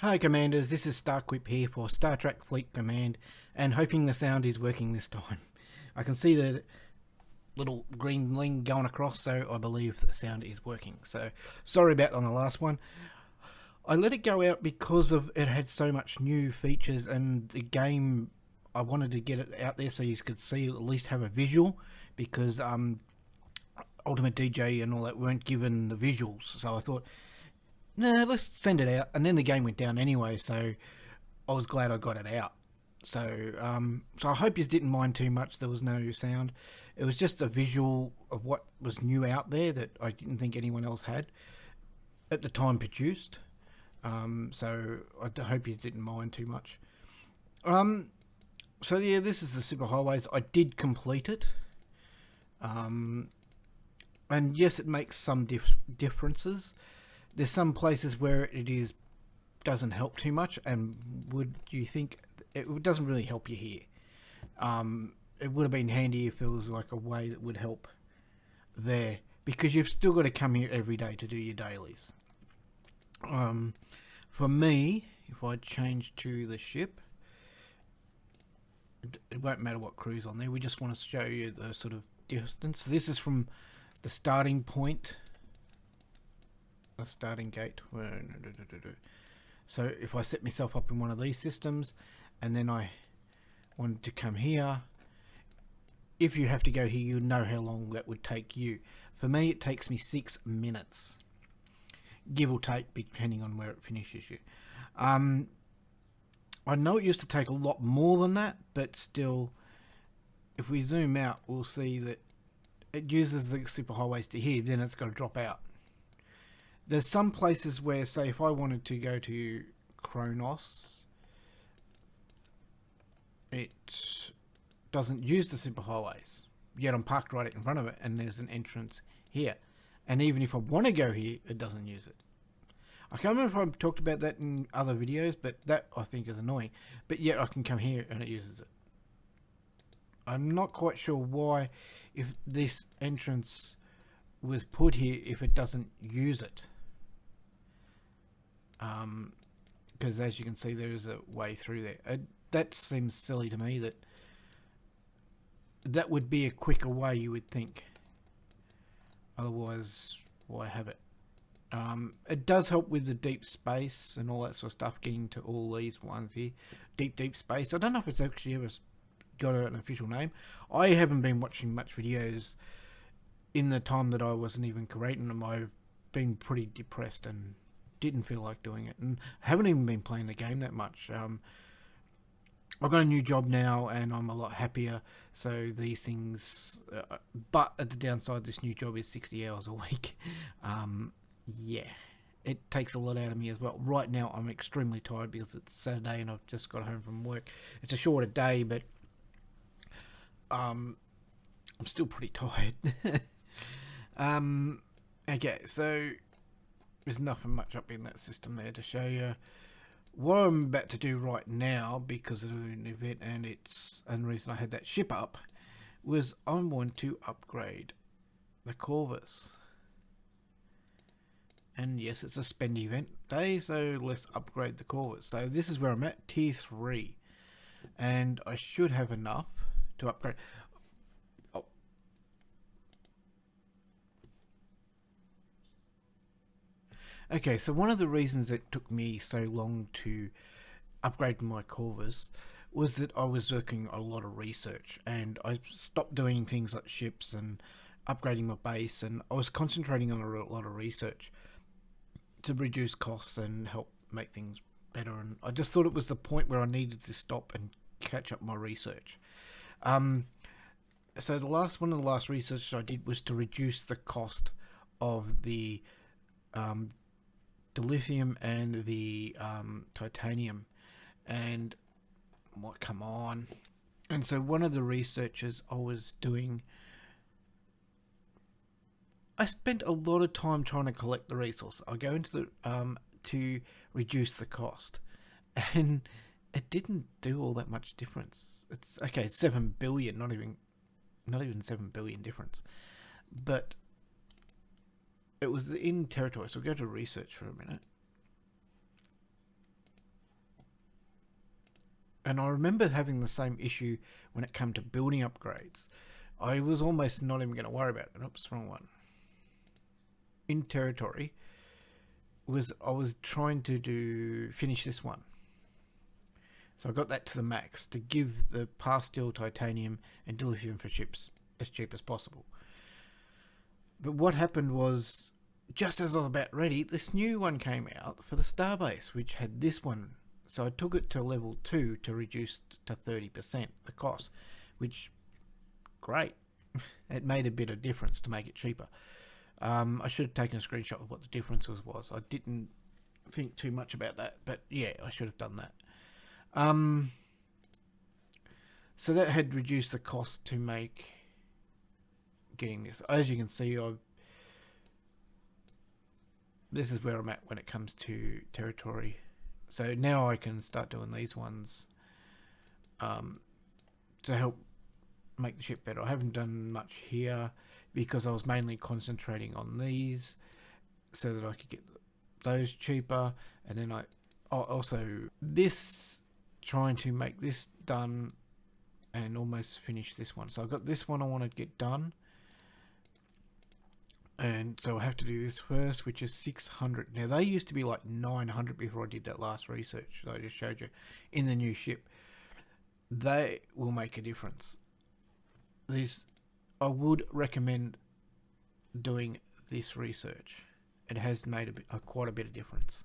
Hi Commanders, this is StarQuip here for Star Trek Fleet Command, and hoping the sound is working this time. I can see the little green link going across, so I believe the sound is working. So sorry about on the last one. I let it go out because of it had so much new features, and the game, I wanted to get it out there so you could see, at least have a visual, because Ultimate DJ and all that weren't given the visuals. So I thought, no, let's send it out. And then the game went down anyway, so I was glad I got it out. So I hope you didn't mind too much. There was no sound. It was just a visual of what was new out there that I didn't think anyone else had at the time produced. So I hope you didn't mind too much. So yeah, this is the superhighways. I did complete it. And yes, it makes some differences. There's some places where it doesn't help too much, and would you think it doesn't really help you here? It would have been handy if there was like a way that would help there, because you've still got to come here every day to do your dailies. For me, if I change to the ship, it won't matter what crew's on there. We just want to show you the sort of distance. So this is from the starting point. The starting gate. So if I set myself up in one of these systems and then I wanted to come here, if you have to go here, you know how long that would take you. For me, it takes me 6 minutes, give or take, depending on where it finishes you. I know it used to take a lot more than that, but still, if we zoom out, we'll see that it uses the superhighways to here, then it's got to drop out. There's some places where, say, if I wanted to go to Kronos, it doesn't use the superhighways. Yet I'm parked right in front of it, and there's an entrance here. And even if I want to go here, it doesn't use it. I can't remember if I've talked about that in other videos, but that I think is annoying. But yet I can come here and it uses it. I'm not quite sure why, if this entrance was put here, if it doesn't use it. Because as you can see, there is a way through there. That seems silly to me. That would be a quicker way, you would think. Otherwise, why have it? It does help with the deep space and all that sort of stuff, getting to all these ones here. Deep space. I don't know if it's actually ever got an official name. I haven't been watching much videos in the time that I wasn't even creating them. I've been pretty depressed and didn't feel like doing it, and haven't even been playing the game that much. I've got a new job now and I'm a lot happier, so these things, but at the downside, this new job is 60 hours a week. Yeah, it takes a lot out of me as well. Right now I'm extremely tired because it's Saturday and I've just got home from work. It's a shorter day, but I'm still pretty tired. Okay, so there's nothing much up in that system there to show you. What I'm about to do right now, because of an event and the reason I had that ship up, was I'm going to upgrade the Corvus. And yes, it's a spend event day, so let's upgrade the Corvus. So this is where I'm at, tier 3. And I should have enough to upgrade. Okay, so one of the reasons it took me so long to upgrade my Corvus was that I was working a lot of research, and I stopped doing things like ships and upgrading my base, and I was concentrating on a lot of research to reduce costs and help make things better. And I just thought it was the point where I needed to stop and catch up my research. So one of the last research I did was to reduce the cost of the lithium and the titanium, and what, come on. And so one of the researches I was doing, I spent a lot of time trying to collect the resource. I go into the to reduce the cost, and it didn't do all that much difference. It's okay, it's 7 billion, not even 7 billion difference, but it was in territory. So we'll go to research for a minute. And I remember having the same issue when it came to building upgrades. I was almost not even going to worry about it. Oops, wrong one. In territory, I was trying to finish this one. So I got that to the max to give the past steel, titanium, and dilithium for chips as cheap as possible. But what happened was, just as I was about ready, this new one came out for the Starbase, which had this one. So I took it to level 2 to reduce to 30% the cost, which, great. It made a bit of difference to make it cheaper. I should have taken a screenshot of what the differences was. I didn't think too much about that, but yeah, I should have done that. So that had reduced the cost to make getting this. As you can see, this is where I'm at when it comes to territory. So now I can start doing these ones to help make the ship better. I haven't done much here because I was mainly concentrating on these so that I could get those cheaper. And then I also trying to make this done and almost finish this one. So I've got this one I want to get done. And so I have to do this first, which is 600. Now they used to be like 900 before I did that last research that I just showed you in the new ship. They will make a difference. I would recommend doing this research. It has made quite a bit of difference.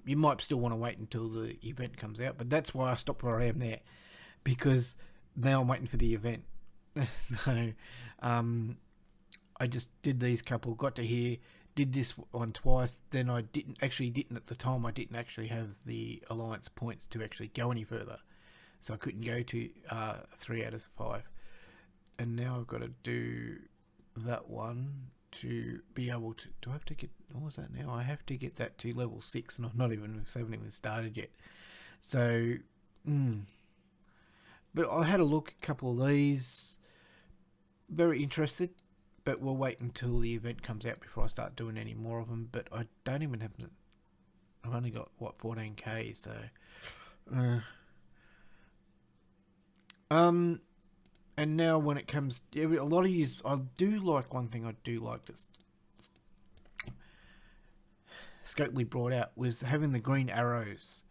You might still want to wait until the event comes out, but that's why I stopped where I am there, because now I'm waiting for the event. So I just did these couple, got to here, did this one twice. Then I didn't at the time, I didn't actually have the alliance points to actually go any further, so I couldn't go to 3 out of 5. And now I've got to do that one to be able to. Do I have to get? What was that now? I have to get that to level 6, and I've not even started yet. So, but I had a look at a couple of these. Very interested, but we'll wait until the event comes out before I start doing any more of them. But I don't even have. I've only got 14k, so. And now when it comes, a lot of you, I do like one thing I do like that Scopely brought out was having the green arrows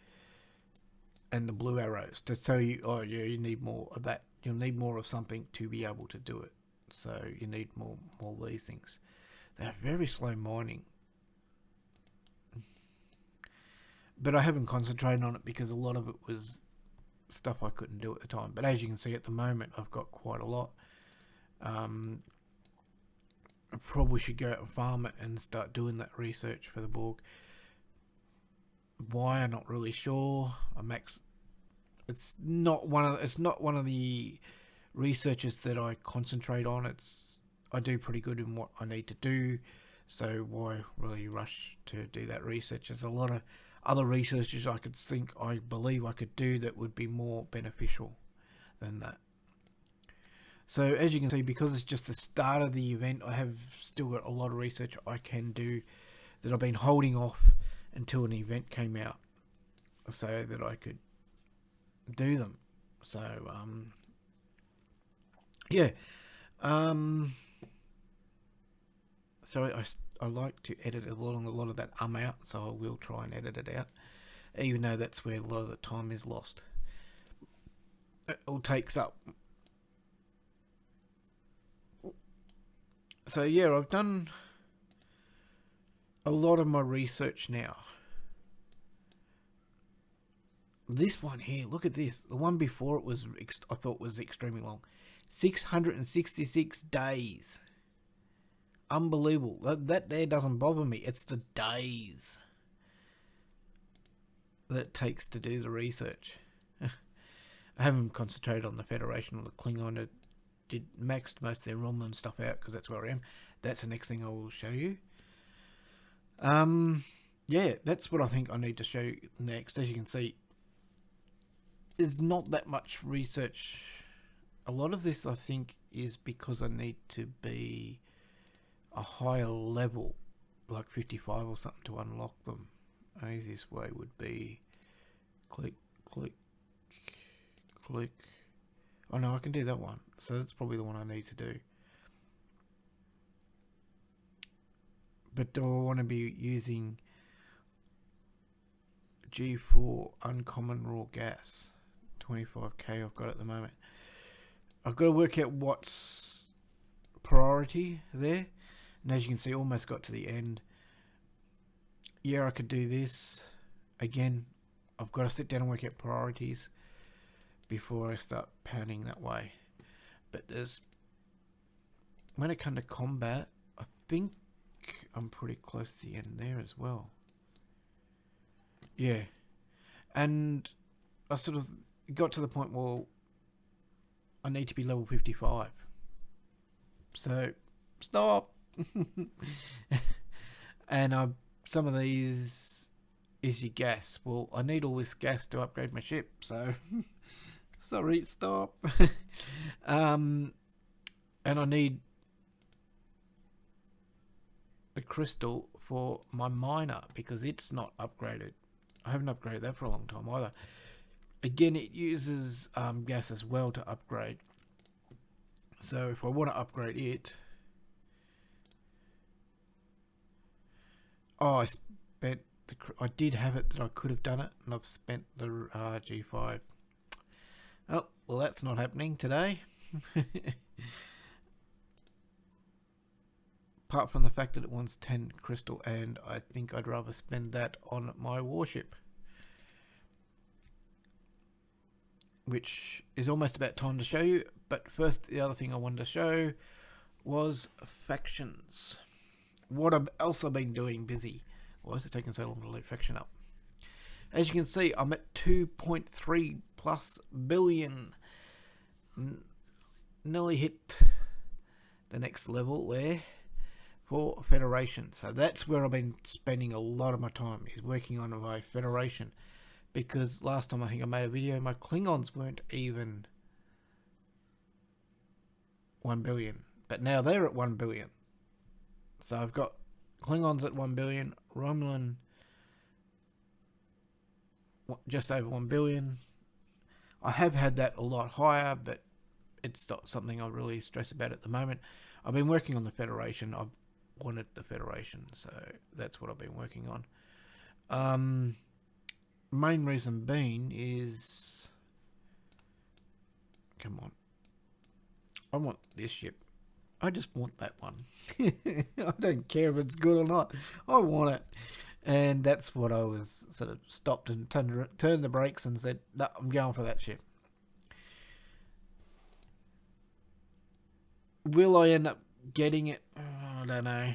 and the blue arrows to tell you, oh yeah, you need more of that. You'll need more of something to be able to do it. So you need more of these things. They're very slow mining. But I haven't concentrated on it because a lot of it was stuff I couldn't do at the time. But as you can see at the moment, I've got quite a lot. I probably should go out and farm it and start doing that research for the Borg. Why, I'm not really sure. It's not one of the researches that I concentrate on. I do pretty good in what I need to do, so why really rush to do that research? There's a lot of other researches I believe I could do that would be more beneficial than that. So as you can see, because it's just the start of the event, I have still got a lot of research I can do that I've been holding off until an event came out so that I could do them. So yeah, so I like to edit a lot of that out, so I will try and edit it out, even though that's where a lot of the time is lost. It all takes up. So yeah, I've done a lot of my research now. This one here, look at this. The one before it was, I thought was extremely long. 666 days. Unbelievable. That there doesn't bother me. It's the days that it takes to do the research. I haven't concentrated on the Federation or the Klingon. I did maxed most of their Romulan stuff out because that's where I am. That's the next thing I will show you. Yeah, that's what I think I need to show you next. As you can see, there's not that much research. A lot of this I think is because I need to be a higher level, like 55 or something, to unlock them. The easiest way would be click, fluke. Oh no, I can do that one. So that's probably the one I need to do. But do I want to be using G4 uncommon raw gas? 25k I've got at the moment. I've got to work out what's priority there. And as you can see, almost got to the end. Yeah, I could do this. Again, I've got to sit down and work out priorities before I start panning that way. But there's, when it comes to combat, I think I'm pretty close to the end there as well. Yeah. And I sort of got to the point where I need to be level 55. So, stop! And some of these is your gas. Well, I need all this gas to upgrade my ship, so sorry, stop. And I need the crystal for my miner because it's not upgraded. I haven't upgraded that for a long time either. Again, it uses gas as well to upgrade. So if I want to upgrade it, I spent I did have it that I could have done it, and I've spent the G5. Oh, well, that's not happening today. Apart from the fact that it wants 10 crystal, and I think I'd rather spend that on my warship, which is almost about time to show you. But first, the other thing I wanted to show was factions. What else I've been doing busy. Why is it taking so long to load faction up? As you can see, I'm at 2.3 plus billion. Nearly hit the next level there for Federation. So that's where I've been spending a lot of my time, is working on my Federation. Because last time I think I made a video, my Klingons weren't even 1 billion. But now they're at 1 billion. So I've got Klingons at 1 billion, Romulan just over 1 billion. I have had that a lot higher, but it's not something I really stress about at the moment. I've been working on the Federation. I've wanted the Federation, so that's what I've been working on. Main reason being is, come on, I want this ship. I just want that one. I don't care if it's good or not. I want it. And that's what I was sort of stopped and turned the brakes and said, no, I'm going for that ship. Will I end up getting it? Oh, I don't know.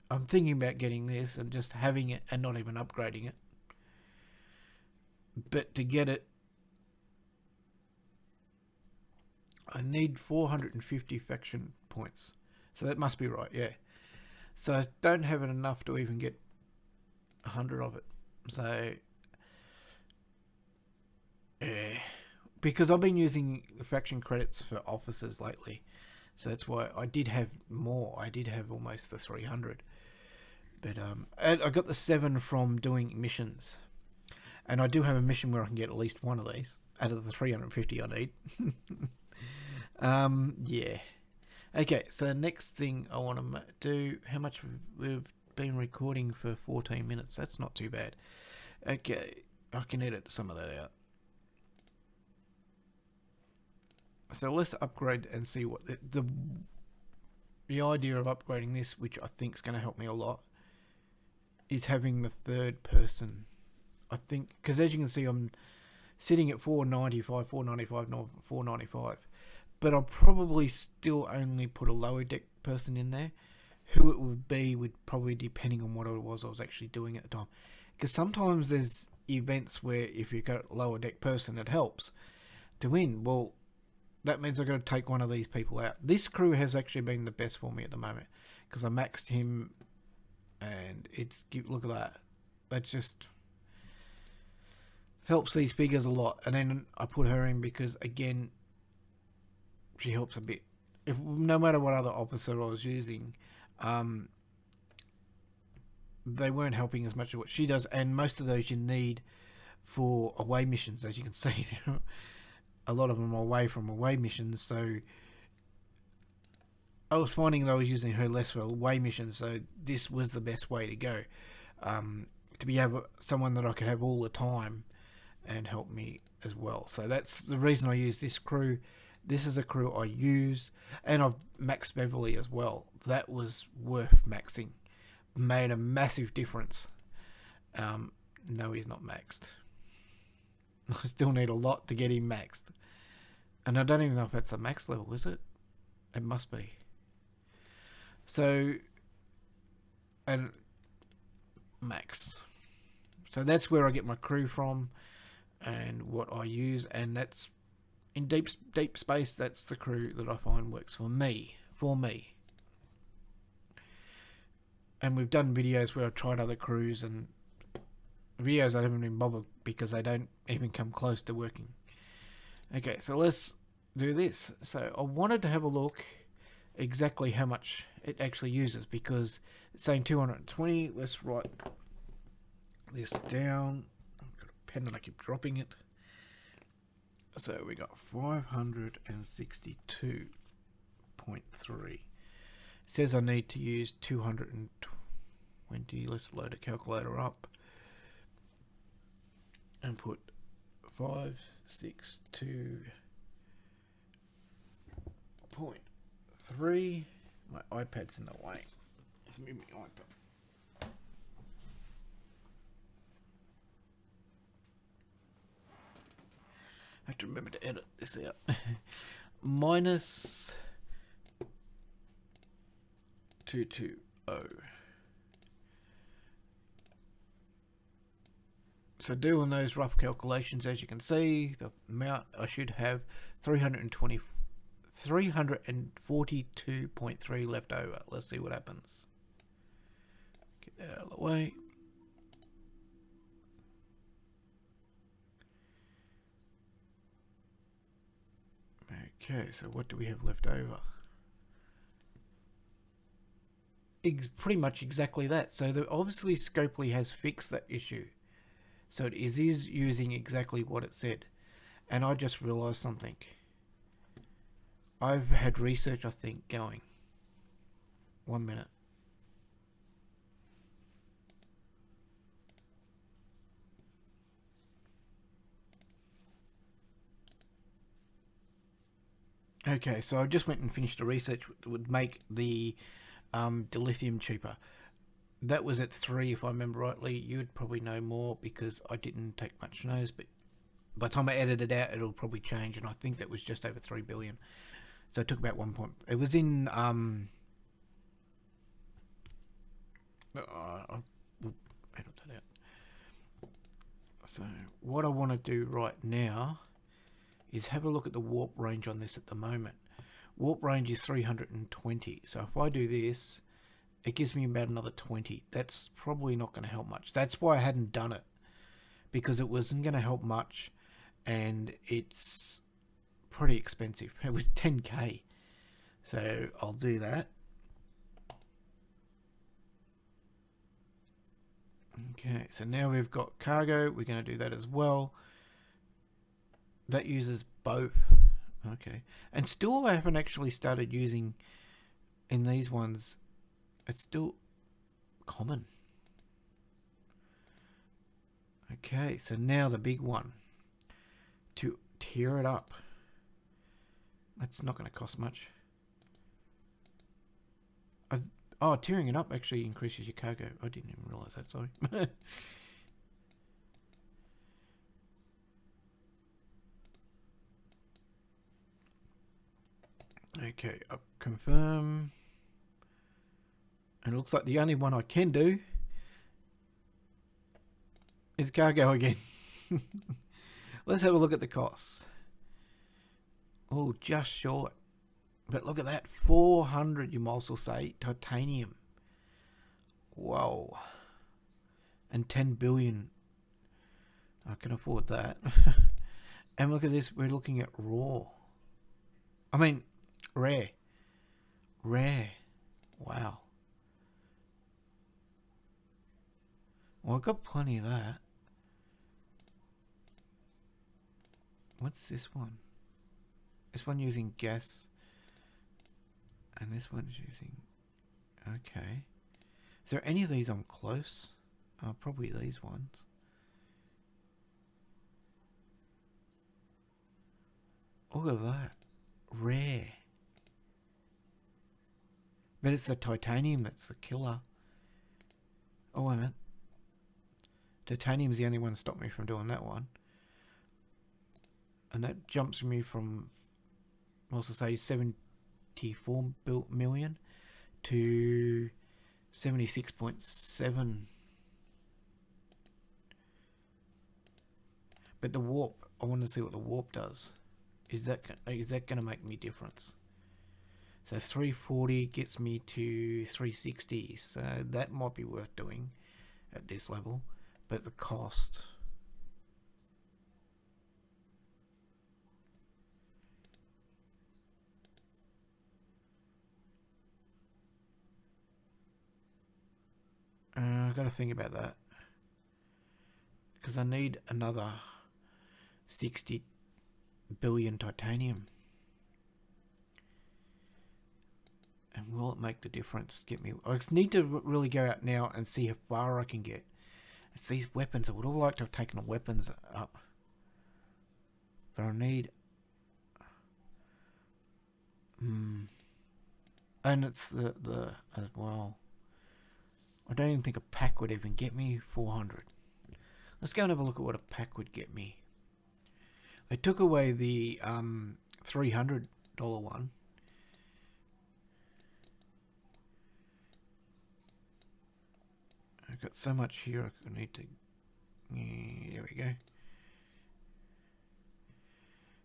I'm thinking about getting this and just having it and not even upgrading it. But to get it, I need 450 faction points. So that must be right, yeah. So I don't have it enough to even get 100 of it. So, yeah. Because I've been using faction credits for officers lately. So that's why I did have more. I did have almost the 300. But and I got the 7 from doing missions. And I do have a mission where I can get at least one of these out of the 350 I need. Yeah. Okay, so next thing I want to do, how much we've been recording for 14 minutes. That's not too bad. Okay, I can edit some of that out. So let's upgrade and see what the idea of upgrading this, which I think is going to help me a lot, is having the third person. I think, because as you can see, I'm sitting at 495, 495. But I'll probably still only put a lower deck person in there. Who it would be would probably depending on what it was I was actually doing at the time. Because sometimes there's events where if you've got a lower deck person, it helps to win. Well, that means I've got to take one of these people out. This crew has actually been the best for me at the moment. Because I maxed him and it's, look at that. That just helps these figures a lot. And then I put her in because, again, she helps a bit. No matter what other officer I was using, they weren't helping as much as what she does, and most of those you need for away missions, as you can see. a lot of them are away from away missions, so I was finding that I was using her less for away missions, so this was the best way to go. To be able someone that I could have all the time and help me as well. So that's the reason I use this crew. This is a crew I use, and I've maxed Beverly as well. That was worth maxing. Made a massive difference. No, he's not maxed. I still need a lot to get him maxed. And I don't even know if that's a max level, is it? It must be. So, and max. So that's where I get my crew from and what I use, and that's in deep space. That's the crew that I find works for me. And we've done videos where I've tried other crews, and videos I haven't even bothered because they don't even come close to working. Okay, so let's do this. So I wanted to have a look exactly how much it actually uses, because it's saying 220. Let's write this down. I've got a pen and I keep dropping it. So we got 562.3. It says I need to use 220. Let's load a calculator up and put 562.3. My iPad's in the way. Let's move my iPad. I have to remember to edit this out. Minus 220. So doing those rough calculations, as you can see, the amount I should have 342.3 left over. Let's see what happens. Get that out of the way. Okay, so what do we have left over? Pretty much exactly that. So obviously Scopely has fixed that issue. So it is using exactly what it said. And I just realized something. I've had research, I think, going. 1 minute. Okay, so I just went and finished the research that would make the dilithium cheaper. That was at 3, if I remember rightly. You'd probably know more because I didn't take much notice, but by the time I edit it out, it'll probably change, and I think that was just over 3 billion. So it took about 1 point. It was in I'll edit that out. So what I want to do right now is have a look at the warp range on this at the moment. Warp range is 320. So if I do this, it gives me about another 20. That's probably not going to help much. That's why I hadn't done it, because it wasn't going to help much, and it's pretty expensive. It was 10k. So I'll do that. Okay, so now we've got cargo. We're going to do that as well. That uses both. Okay, and still I haven't actually started using in these ones. It's still common. Okay, so now the big one. To tear it up. That's not going to cost much. Tearing it up actually increases your cargo. I didn't even realize that, sorry. Okay, confirm. And it looks like the only one I can do is cargo again. Let's have a look at the costs. Oh, just short. But look at that. 400, you might also say, titanium. Whoa. And 10 billion. I can afford that. And look at this. We're looking at raw. I mean, rare. Rare. Wow. Well, I've got plenty of that. What's this one? This one using gas, and this one's using. Okay. Is there any of these on close? Probably these ones. Look at that. Rare. But it's the titanium that's the killer. Oh, wait a minute. Titanium's the only one that stopped me from doing that one. And that jumps me from, also say, 74 million to 76.7. But the warp, I want to see what the warp does. Is that going to make me difference? So 340 gets me to 360. So that might be worth doing at this level. But the cost. I've got to think about that. Because I need another 60 billion titanium. And will it make the difference? Get me. I just need to really go out now and see how far I can get. It's these weapons. I would all like to have taken the weapons up. But I need... And it's the as well. I don't even think a pack would even get me 400. Let's go and have a look at what a pack would get me. They took away the $300 one. I've got so much here I need to... there we go.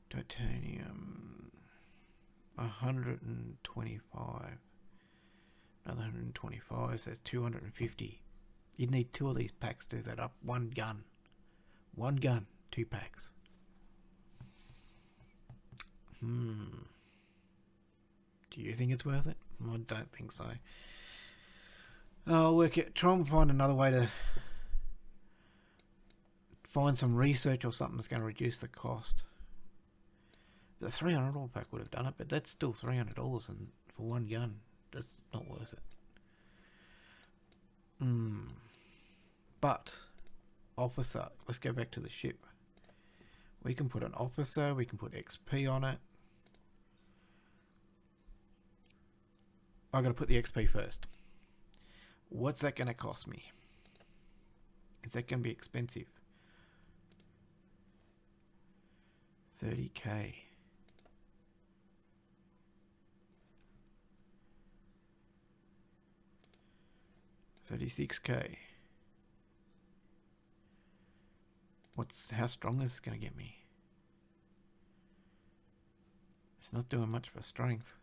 Titanium... 125. Another 125, so that's 250. You'd need 2 of these packs to do that up. One gun. 2 packs. Do you think it's worth it? I don't think so. I'll work it. Try and find another way to find some research or something that's going to reduce the cost. The $300 pack would have done it, but that's still $300 for one gun. That's not worth it. But officer, let's go back to the ship. We can put an officer, we can put XP on it. I gotta put the XP first. What's that gonna cost me? Is that gonna be expensive? 30k. $36k. How strong is this gonna get me? It's not doing much for strength.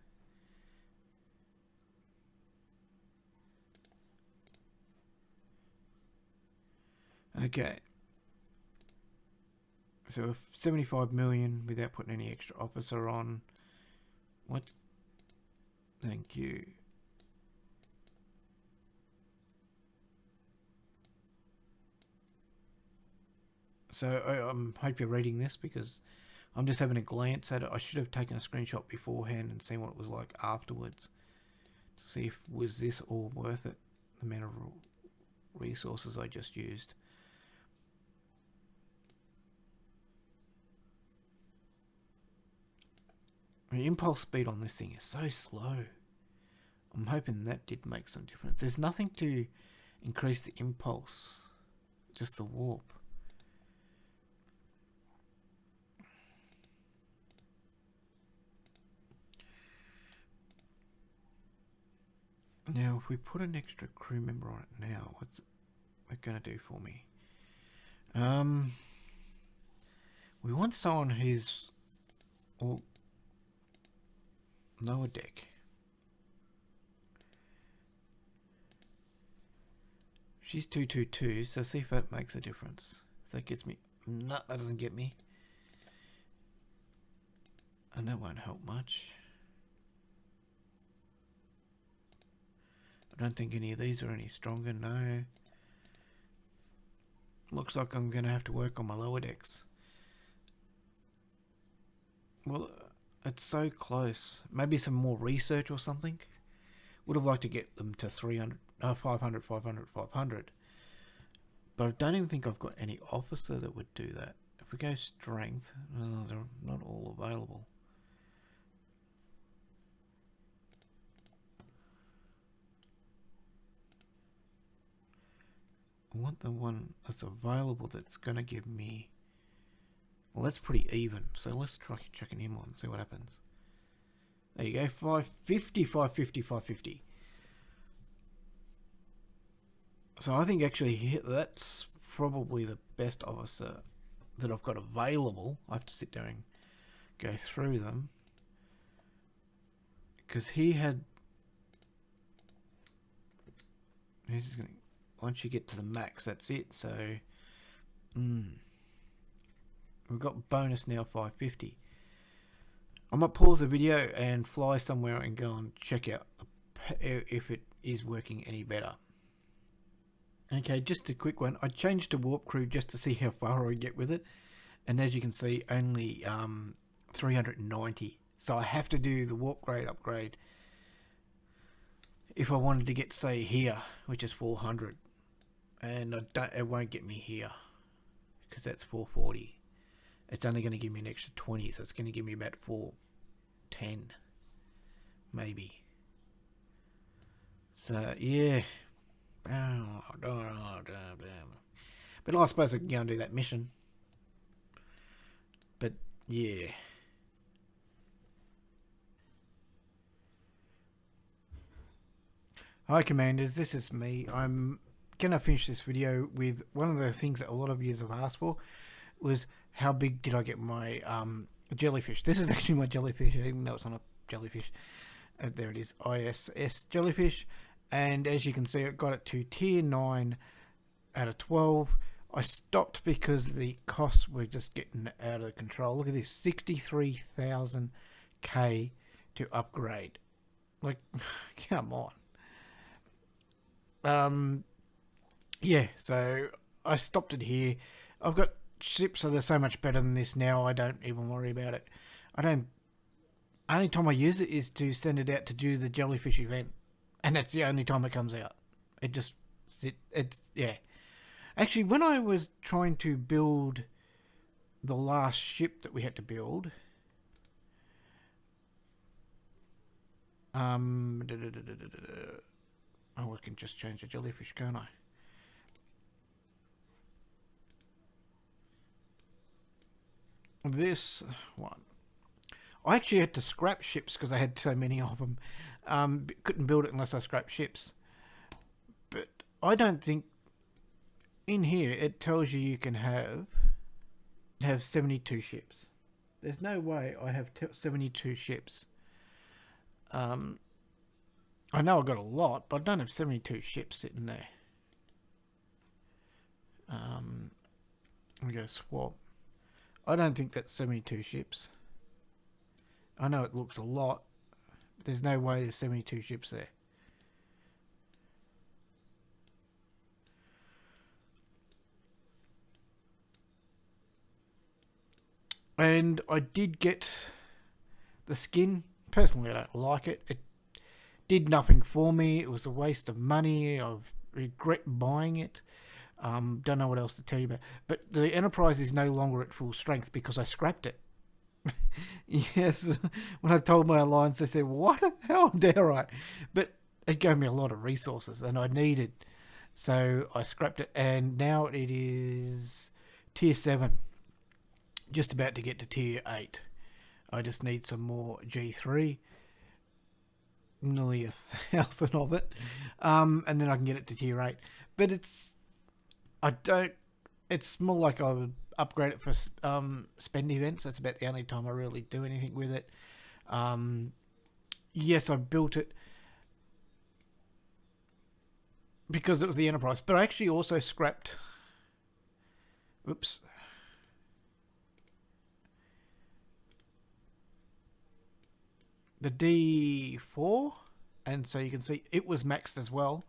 Okay. So 75 million without putting any extra officer on. What? Thank you. So I hope you're reading this because I'm just having a glance at it. I should have taken a screenshot beforehand and seen what it was like afterwards to see if was this all worth it, the amount of resources I just used. The impulse speed on this thing is so slow. I'm hoping that did make some difference. There's nothing to increase the impulse, just the warp. Now, if we put an extra crew member on it now, what's it going to do for me? We want someone who's lower deck. She's 222, so see if that makes a difference. If that gets me... No, that doesn't get me. And that won't help much. I don't think any of these are any stronger, no. Looks like I'm going to have to work on my lower decks. Well, It's so close. Maybe some more research or something. Would have liked to get them to 300, 500, 500, 500. But I don't even think I've got any officer that would do that. If we go strength, they're not all available. I want the one that's available that's going to give me... Well, that's pretty even. So let's try checking him on and see what happens. There you go. 550, 550, 550. So I think actually that's probably the best officer that I've got available. I have to sit there and go through them. Because he had... He's just gonna... Once you get to the max, that's it. So, we've got bonus now 550. I might pause the video and fly somewhere and go and check out if it is working any better. Okay, just a quick one. I changed to warp crew just to see how far I get with it, and as you can see, only 390. So I have to do the warp grade upgrade if I wanted to get, say, here, which is 400. And it won't get me here because that's 440. It's only going to give me an extra 20, so it's going to give me about 410 maybe. So yeah, but I suppose I can go and do that mission. But yeah, hi commanders, this is me. I'm gonna finish this video with one of the things that a lot of you have asked for, was how big did I get my jellyfish. This is actually my jellyfish, even though it's not a jellyfish. There it is, ISS jellyfish, and as you can see, I got it to tier 9 out of 12. I stopped because the costs were just getting out of control. Look at this, 63,000k to upgrade. Like, come on. Yeah, so I stopped it here. I've got ships, so they're so much better than this now. I don't even worry about it. Only time I use it is to send it out to do the jellyfish event, and that's the only time it comes out. It's yeah. Actually, when I was trying to build the last ship that we had to build, oh, I can just change the jellyfish, can't I? This one, I actually had to scrap ships because I had so many of them. Couldn't build it unless I scrapped ships. But I don't think in here it tells you can have 72 ships. There's no way I have 72 ships. I know I've got a lot, but I don't have 72 ships sitting there. We go swap. I don't think that's 72 ships. I know it looks a lot, but there's no way there's 72 ships there. And I did get the skin. Personally, I don't like it. It did nothing for me. It was a waste of money. I regret buying it. Don't know what else to tell you about. But the Enterprise is no longer at full strength because I scrapped it. Yes, when I told my alliance, they said, what the hell, dare I? But it gave me a lot of resources and I needed. So I scrapped it, and now it is tier 7. Just about to get to tier 8. I just need some more G3. Nearly 1,000 of it. And then I can get it to tier 8. But it's more like I would upgrade it for spend events. That's about the only time I really do anything with it. Yes, I built it because it was the Enterprise, but I actually also scrapped, oops, the D4, and so you can see it was maxed as well.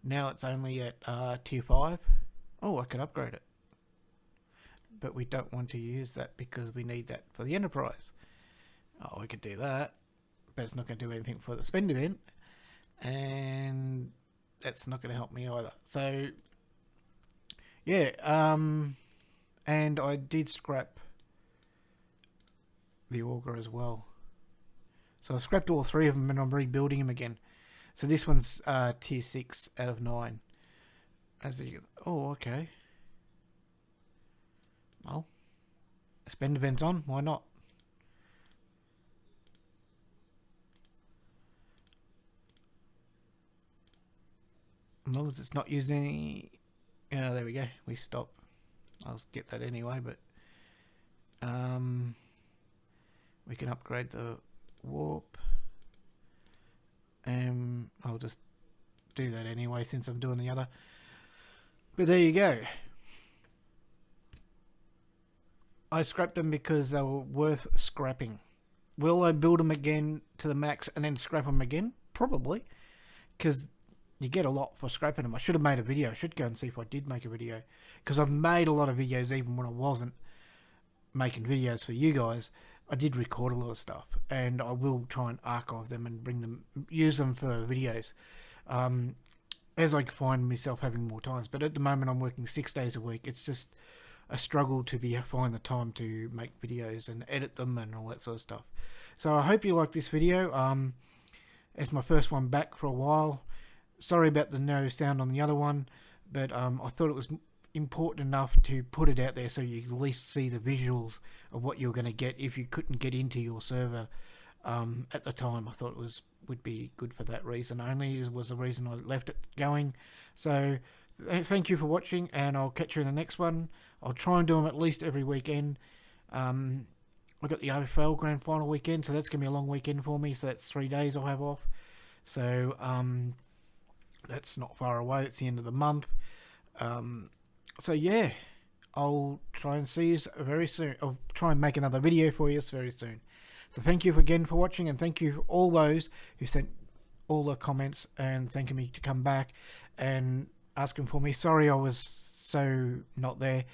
Now it's only at tier 5. Oh, I can upgrade it. But we don't want to use that because we need that for the Enterprise. Oh, we could do that, but it's not going to do anything for the spend event, and that's not going to help me either. So yeah, and I did scrap the auger as well. So I scrapped all 3 of them and I'm rebuilding them again. So this one's tier 6 out of 9. As you, oh, okay. Well, spend event's on, why not? As long as it's not using any... Yeah, there we go. We stop. I'll get that anyway, but... we can upgrade the warp. I'll just do that anyway since I'm doing the other. But there you go. I scrapped them because they were worth scrapping. Will I build them again to the max and then scrap them again? Probably. Because you get a lot for scrapping them. I should have made a video. I should go and see if I did make a video. Because I've made a lot of videos even when I wasn't making videos for you guys. I did record a lot of stuff. And I will try and archive them and bring them, use them for videos. As I find myself having more times. But at the moment I'm working 6 days a week. It's just a struggle to find the time to make videos and edit them and all that sort of stuff. So I hope you like this video. It's my first one back for a while. Sorry about the no sound on the other one, but I thought it was important enough to put it out there so you can at least see the visuals of what you're going to get if you couldn't get into your server at the time. I thought it would be good for that reason only. It was the reason I left it going. So thank you for watching, and I'll catch you in the next one. I'll try and do them at least every weekend. I've got the AFL Grand Final weekend, so that's going to be a long weekend for me. So that's 3 days I'll have off. So that's not far away. It's the end of the month. So yeah, I'll try and see you very soon. I'll try and make another video for you very soon. So thank you again for watching, and thank you for all those who sent all the comments and thanking me to come back and asking for me. Sorry I was so not there.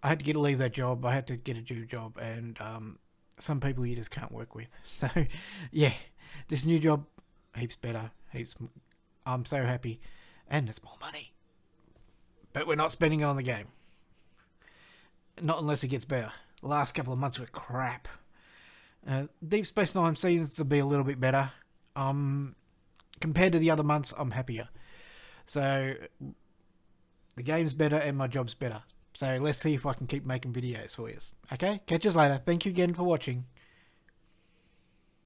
I had to leave that job. I had to get a new job, and some people you just can't work with. So yeah, this new job, heaps better. I'm so happy, and it's more money. But we're not spending it on the game. Not unless it gets better. The last couple of months were crap. Deep Space Nine seems to be a little bit better. Compared to the other months, I'm happier. So the game's better and my job's better. So let's see if I can keep making videos for you. Okay? Catch us later. Thank you again for watching.